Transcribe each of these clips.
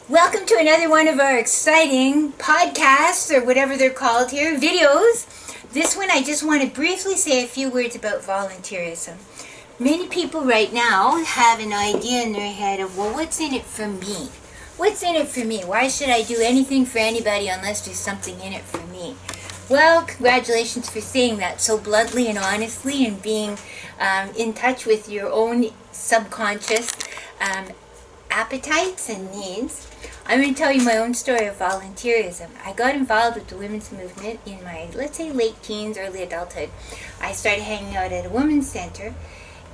Welcome to another one of our exciting podcasts, or whatever they're called here, videos. This one I just want to briefly say a few words about volunteerism. Many people right now have an idea in their head of, well, what's in it for me? What's in it for me? Why should I do anything for anybody unless there's something in it for me? Well, congratulations for saying that so bluntly and honestly, and being in touch with your own subconscious appetites and needs. I'm going to tell you my own story of volunteerism. I got involved with the women's movement in my, let's say, late teens, early adulthood. I started hanging out at a women's center,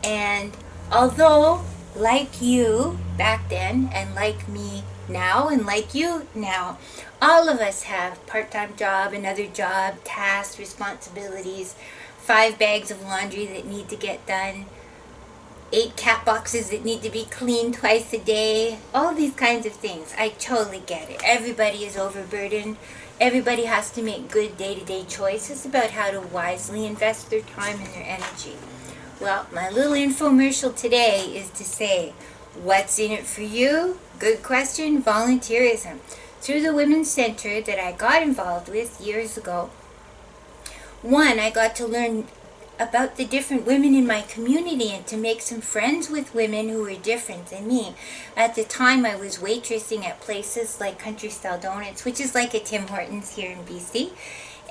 and although, like you back then, and like me now, and like you now, all of us have part-time job, another job, tasks, responsibilities, 5 bags of laundry that need to get done, 8 cat boxes that need to be cleaned twice a day, all these kinds of things. I totally get it. Everybody is overburdened. Everybody has to make good day-to-day choices about how to wisely invest their time and their energy. Well, my little infomercial today is to say, what's in it for you? Good question. Volunteerism. Through the Women's Center that I got involved with years ago, I got to learn about the different women in my community and to make some friends with women who were different than me. At the time, I was waitressing at places like Country Style Donuts, which is like a Tim Hortons here in BC.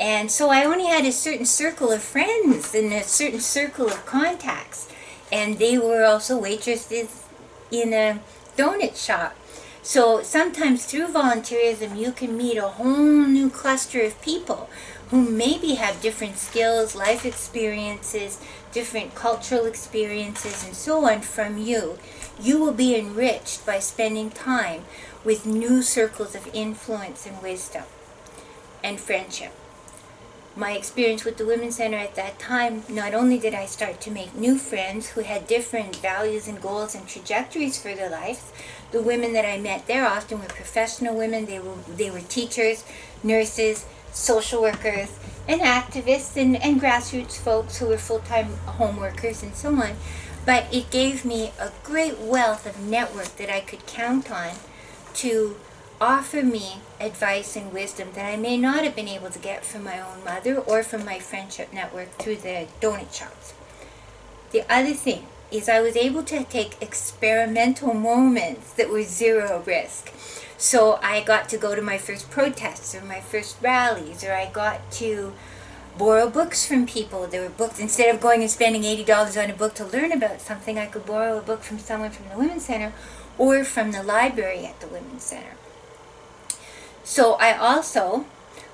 And so I only had a certain circle of friends and a certain circle of contacts. And they were also waitresses in a donut shop. So sometimes through volunteerism, you can meet a whole new cluster of people who maybe have different skills, life experiences, different cultural experiences, and so on from you. You will be enriched by spending time with new circles of influence and wisdom and friendship. My experience with the Women's Center at that time, not only did I start to make new friends who had different values and goals and trajectories for their lives. The women that I met there often were professional women. They were teachers, nurses, social workers, and activists, and grassroots folks who were full-time home workers and so on. But it gave me a great wealth of network that I could count on to offer me advice and wisdom that I may not have been able to get from my own mother or from my friendship network through the donut shops. The other thing is I was able to take experimental moments that were zero risk. So I got to go to my first protests or my first rallies, or I got to borrow books from people. There were books, instead of going and spending $80 on a book to learn about something, I could borrow a book from someone from the Women's Center or from the library at the Women's Center. So I also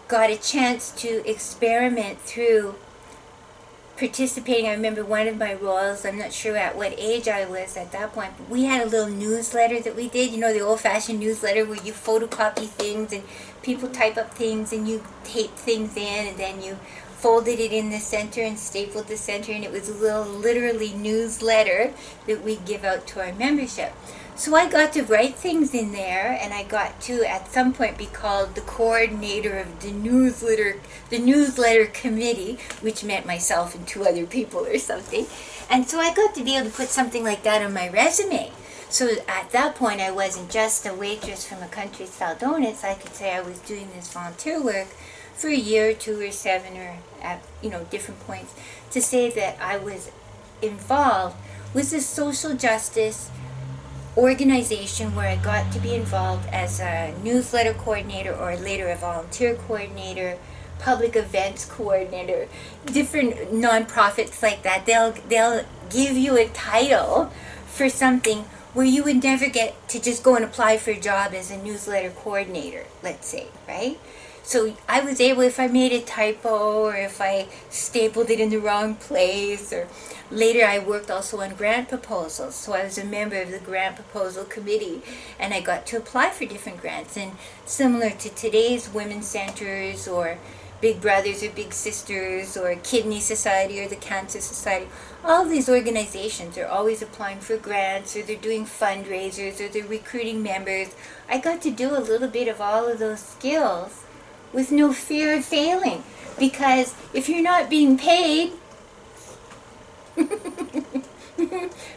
got a chance to experiment through participating. I remember one of my roles, I'm not sure at what age I was at that point, but we had a little newsletter that we did, the old-fashioned newsletter where you photocopy things and people type up things and you tape things in, and then you folded it in the center and stapled the center, and it was a little literally newsletter that we give out to our membership. So I got to write things in there, and I got to at some point be called the coordinator of the newsletter committee, which meant myself and 2 other people or something. And so I got to be able to put something like that on my resume. So at that point, I wasn't just a waitress from a Country Style Donuts. I could say I was doing this volunteer work for a year or 2 or 7 or at different points, to say that I was involved with this social justice organization where I got to be involved as a newsletter coordinator, or later a volunteer coordinator, public events coordinator, different nonprofits like that. They'll give you a title for something where you would never get to just go and apply for a job as a newsletter coordinator, let's say, right? So I was able, if I made a typo or if I stapled it in the wrong place, or later I worked also on grant proposals. So I was a member of the grant proposal committee, and I got to apply for different grants. And similar to today's women's centers or Big Brothers or Big Sisters or Kidney Society or the Cancer Society, all these organizations are always applying for grants, or they're doing fundraisers, or they're recruiting members. I got to do a little bit of all of those skills with no fear of failing, because if you're not being paid,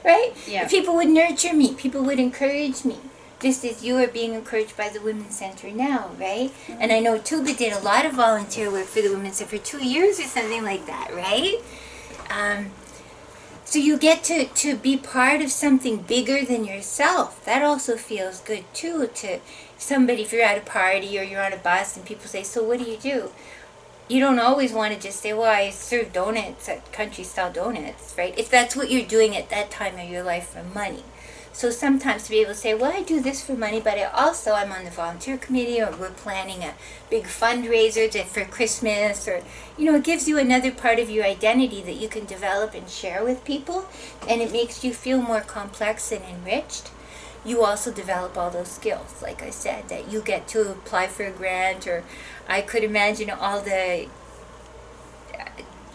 right? Yeah. People would nurture me. People would encourage me. just as you are being encouraged by the Women's Center now, right? And I know Tuba did a lot of volunteer work for the Women's Center for 2 years or something like that, right? So you get to be part of something bigger than yourself. That also feels good too, to somebody, if you're at a party or you're on a bus and people say, so what do you do? You don't always want to just say, well, I serve donuts at country-style donuts, right? If that's what you're doing at that time of your life for money. So sometimes to be able to say, well, I do this for money, but I'm on the volunteer committee, or we're planning a big fundraiser for Christmas, or, it gives you another part of your identity that you can develop and share with people, and it makes you feel more complex and enriched. You also develop all those skills, like I said, that you get to apply for a grant, or I could imagine all the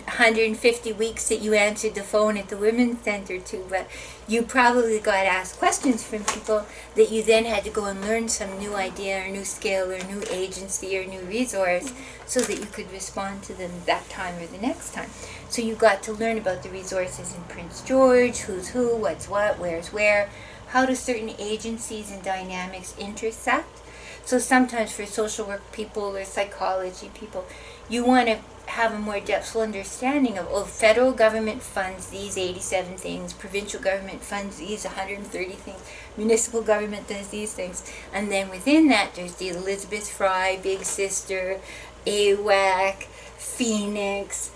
150 weeks that you answered the phone at the Women's Center too, but you probably got asked questions from people that you then had to go and learn some new idea or new skill or new agency or new resource so that you could respond to them that time or the next time. So you got to learn about the resources in Prince George, who's who, what's what, where's where, how do certain agencies and dynamics intersect. So sometimes for social work people or psychology people, you want to have a more depthful understanding of, federal government funds these 87 things, provincial government funds these 130 things, municipal government does these things, and then within that there's the Elizabeth Fry, Big Sister, AWAC, Phoenix,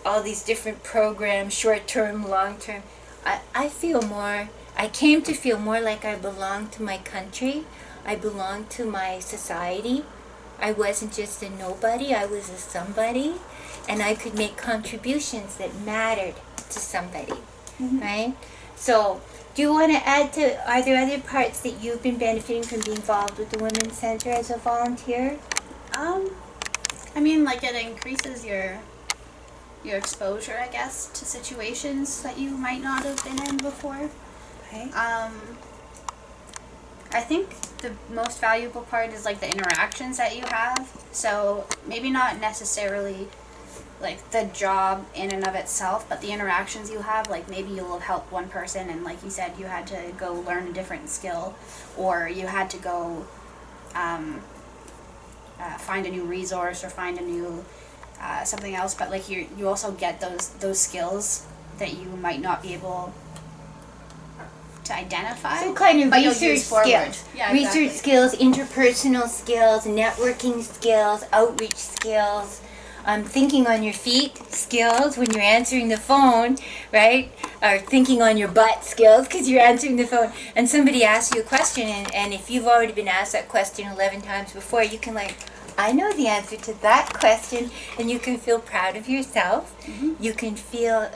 all these different programs, short-term, long-term. I came to feel more like I belonged to my country, I belonged to my society. I wasn't just a nobody, I was a somebody, and I could make contributions that mattered to somebody, right? So, do you want to add to, are there other parts that you've been benefiting from being involved with the Women's Center as a volunteer? It increases your exposure, I guess, to situations that you might not have been in before. Okay. I think the most valuable part is the interactions that you have. So maybe not necessarily the job in and of itself, but the interactions you have. Maybe you'll have helped one person, and like you said, you had to go learn a different skill, or you had to go find a new resource or find a new something else. But you also get those skills that you might not be able to identify. So kind of but research skills. Yeah, research skills, interpersonal skills, networking skills, outreach skills, thinking on your feet skills when you're answering the phone, right? Or thinking on your butt skills because you're answering the phone and somebody asks you a question, and if you've already been asked that question 11 times before, you can I know the answer to that question, and you can feel proud of yourself. You can feel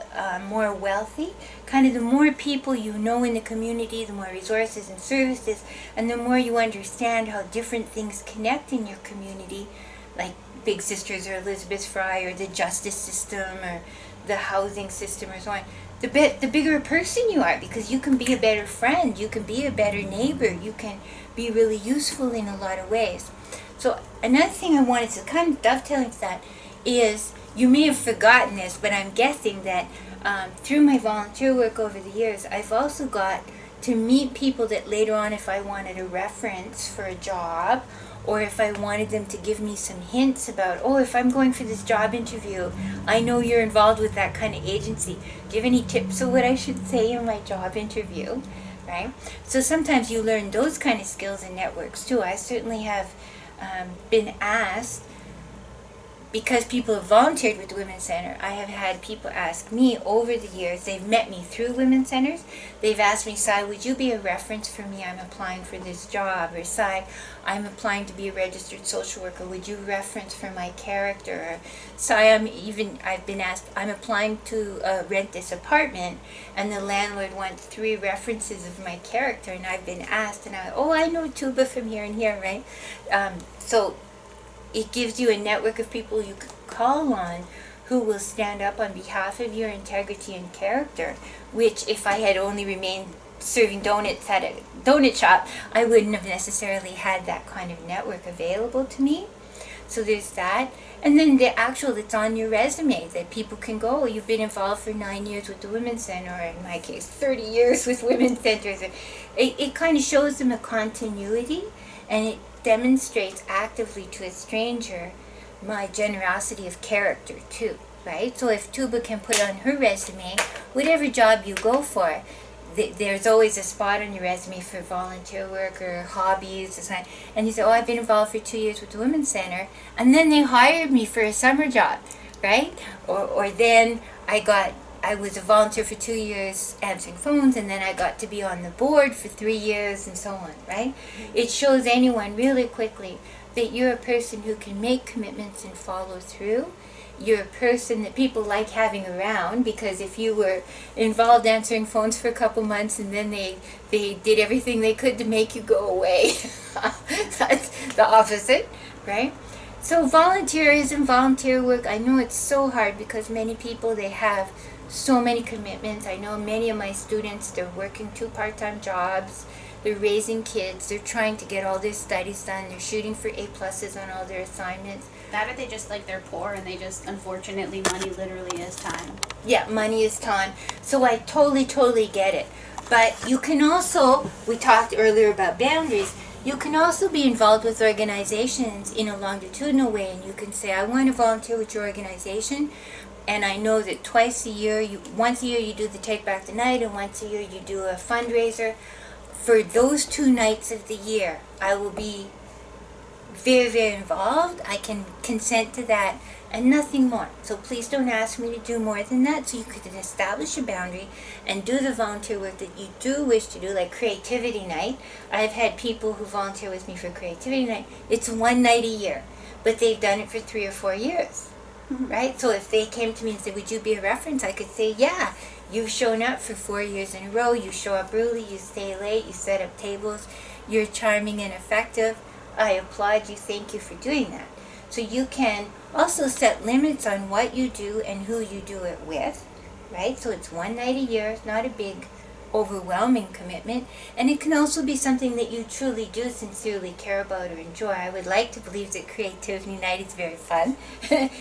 more wealthy. Kind of the more people you know in the community, the more resources and services, and the more you understand how different things connect in your community, like Big Sisters or Elizabeth Fry or the justice system or the housing system or so on. The bigger a person you are, because you can be a better friend, you can be a better neighbor, you can be really useful in a lot of ways. So another thing I wanted to kind of dovetail into that is, you may have forgotten this, but I'm guessing that through my volunteer work over the years, I've also got to meet people that later on, if I wanted a reference for a job, or if I wanted them to give me some hints about, if I'm going for this job interview, I know you're involved with that kind of agency. Do you have any tips of what I should say in my job interview? Right? So sometimes you learn those kind of skills and networks too. I certainly have been asked, because people have volunteered with the Women's Center, I have had people ask me over the years, they've met me through Women's Centers, they've asked me, Sai, would you be a reference for me? I'm applying for this job. Or Sai, I'm applying to be a registered social worker. Would you reference for my character? Or Sai, I've been asked, I'm applying to rent this apartment, and the landlord wants 3 references of my character, and I've been asked, and I know Tuba from here and here, right? So it gives you a network of people you could call on who will stand up on behalf of your integrity and character, which if I had only remained serving donuts at a donut shop, I wouldn't have necessarily had that kind of network available to me. So there's that. And then the actual, it's on your resume that people can go, you've been involved for 9 years with the Women's Center, or in my case, 30 years with Women's Centers. It kind of shows them a continuity, and it demonstrates actively to a stranger my generosity of character too, right? So if Tuba can put on her resume, whatever job you go for, there's always a spot on your resume for volunteer work or hobbies, and you say, oh, I've been involved for 2 years with the Women's Center, and then they hired me for a summer job, right? Or then I was a volunteer for 2 years answering phones, and then I got to be on the board for 3 years, and so on, right? It shows anyone really quickly that you're a person who can make commitments and follow through. You're a person that people like having around, because if you were involved answering phones for a couple months and then they did everything they could to make you go away, that's the opposite, right? So volunteerism, volunteer work, I know it's so hard because many people, they have so many commitments. I know many of my students, they're working 2 part-time jobs, they're raising kids, they're trying to get all their studies done, they're shooting for A+ on all their assignments. That, or they just, like, they're poor and they just, unfortunately, money literally is time. Yeah, money is time. So I totally get it. But you can also, we talked earlier about boundaries, you can also be involved with organizations in a longitudinal way, and you can say, I want to volunteer with your organization, and I know that once a year you do the Take Back the Night, and once a year you do a fundraiser. For those 2 nights of the year, I will be very involved. I can consent to that and nothing more. So please don't ask me to do more than that, so you could establish a boundary and do the volunteer work that you do wish to do, like creativity night. I've had people who volunteer with me for creativity night. It's 1 night a year, but they've done it for 3 or 4 years, right? So if they came to me and said, would you be a reference, I could say, yeah, you've shown up for 4 years in a row, you show up early, you stay late, you set up tables, you're charming and effective. I applaud you, thank you for doing that. So you can also set limits on what you do and who you do it with, right? So it's 1 night a year, it's not a big, overwhelming commitment. And it can also be something that you truly do sincerely care about or enjoy. I would like to believe that creativity night is very fun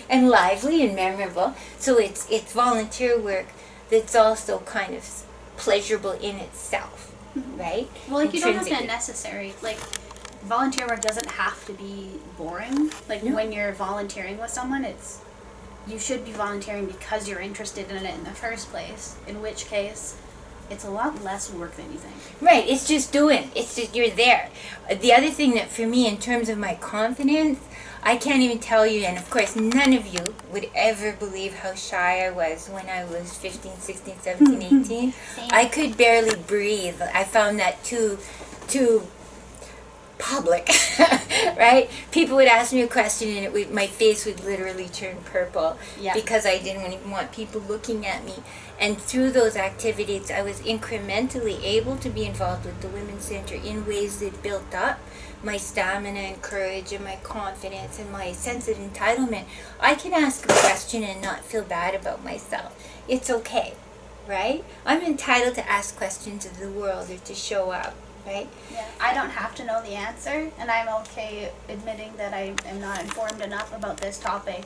and lively and memorable. So it's volunteer work that's also kind of pleasurable in itself, right? Well, like, you don't have to necessarily, like, volunteer work doesn't have to be boring. Like, No. when you're volunteering with someone, you should be volunteering because you're interested in it in the first place, in which case it's a lot less work than you think. Right, it's just doing. It's just, you're there. The other thing that for me, in terms of my confidence, I can't even tell you, and of course none of you would ever believe how shy I was when I was 15, 16, 17, 18. Same. I could barely breathe. I found that too public, right? People would ask me a question and my face would literally turn purple, Yeah. because I didn't even want people looking at me. And through those activities, I was incrementally able to be involved with the Women's Center in ways that built up my stamina and courage and my confidence and my sense of entitlement. I can ask a question and not feel bad about myself. It's okay, right? I'm entitled to ask questions of the world, or to show up, right? Yeah, I don't have to know the answer, and I'm okay admitting that I am not informed enough about this topic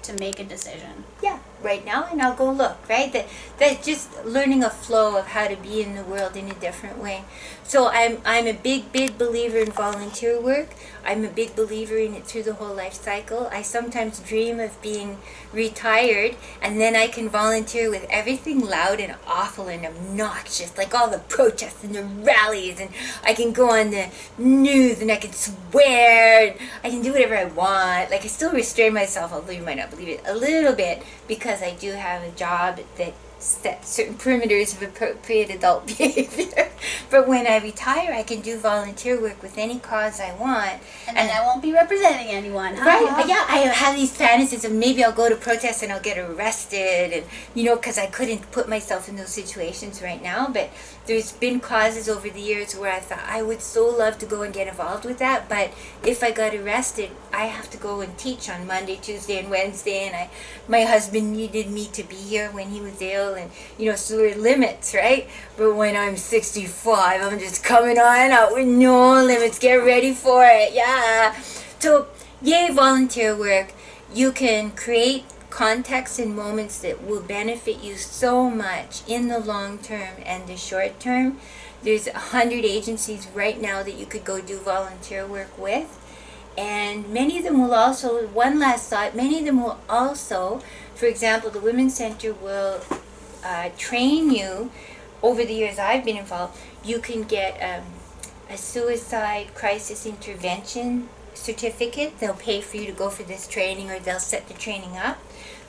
to make a decision. Yeah, right now, and I'll go look, right? That just learning a flow of how to be in the world in a different way. So I'm a big believer in volunteer work. I'm a big believer in it through the whole life cycle. I sometimes dream of being retired, and then I can volunteer with everything loud and awful and obnoxious, like all the protests and the rallies, and I can go on the news and I can swear, and I can do whatever I want. Like, I still restrain myself, although you might not believe it, a little bit, because I do have a job that sets certain perimeters of appropriate adult behavior. But when I retire, I can do volunteer work with any cause I want. And then I won't be representing anyone. Right, yeah, I have these fantasies of maybe I'll go to protest and I'll get arrested, and, because I couldn't put myself in those situations right now. But there's been causes over the years where I thought I would so love to go and get involved with that, but if I got arrested, I have to go and teach on Monday, Tuesday, and Wednesday, and my husband needed me to be here when he was ill, and, so there are limits, right? But when I'm 65, I'm just coming on out with no limits. Get ready for it, yeah. So Yay, volunteer work. You can create contexts and moments that will benefit you so much in the long term and the short term. There's 100 agencies right now that you could go do volunteer work with. And many of them will also, one last thought, many of them will also, for example, the Women's Center will train you. Over the years I've been involved, you can get a suicide crisis intervention certificate. They'll pay for you to go for this training, or they'll set the training up.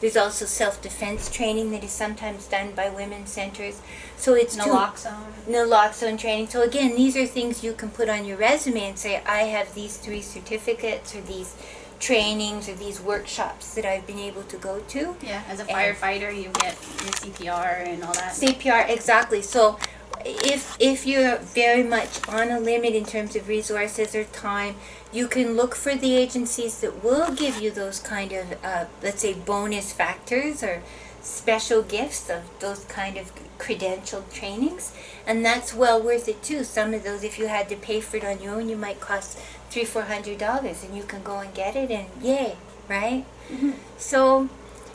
There's also self-defense training that is sometimes done by women's centers. So it's naloxone training. So again, these are things you can put on your resume and say, I have these 3 certificates, or these trainings, or these workshops that I've been able to go to. Yeah, as a firefighter, you get your CPR and all that. CPR, exactly. So if you're very much on a limit in terms of resources or time, you can look for the agencies that will give you those kind of, let's say, bonus factors or special gifts of those kind of credentialed trainings. And that's well worth it too. Some of those, if you had to pay for it on your own, you might cost $300-400, and you can go and get it, and yay, right? Mm-hmm. So,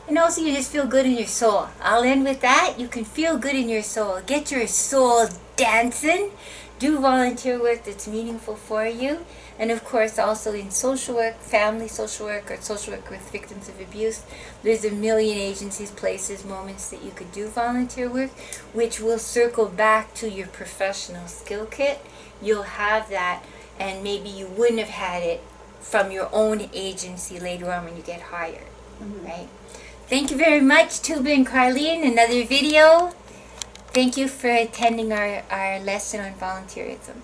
and also you just feel good in your soul. I'll end with that. You can feel good in your soul. Get your soul dancing. Do volunteer work that's meaningful for you. And of course, also in social work, family social work, or social work with victims of abuse, there's a million agencies, places, moments that you could do volunteer work, which will circle back to your professional skill kit. You'll have that, and maybe you wouldn't have had it from your own agency later on when you get hired, right? Thank you very much, Tuba and Carlene. Another video. Thank you for attending our lesson on volunteerism.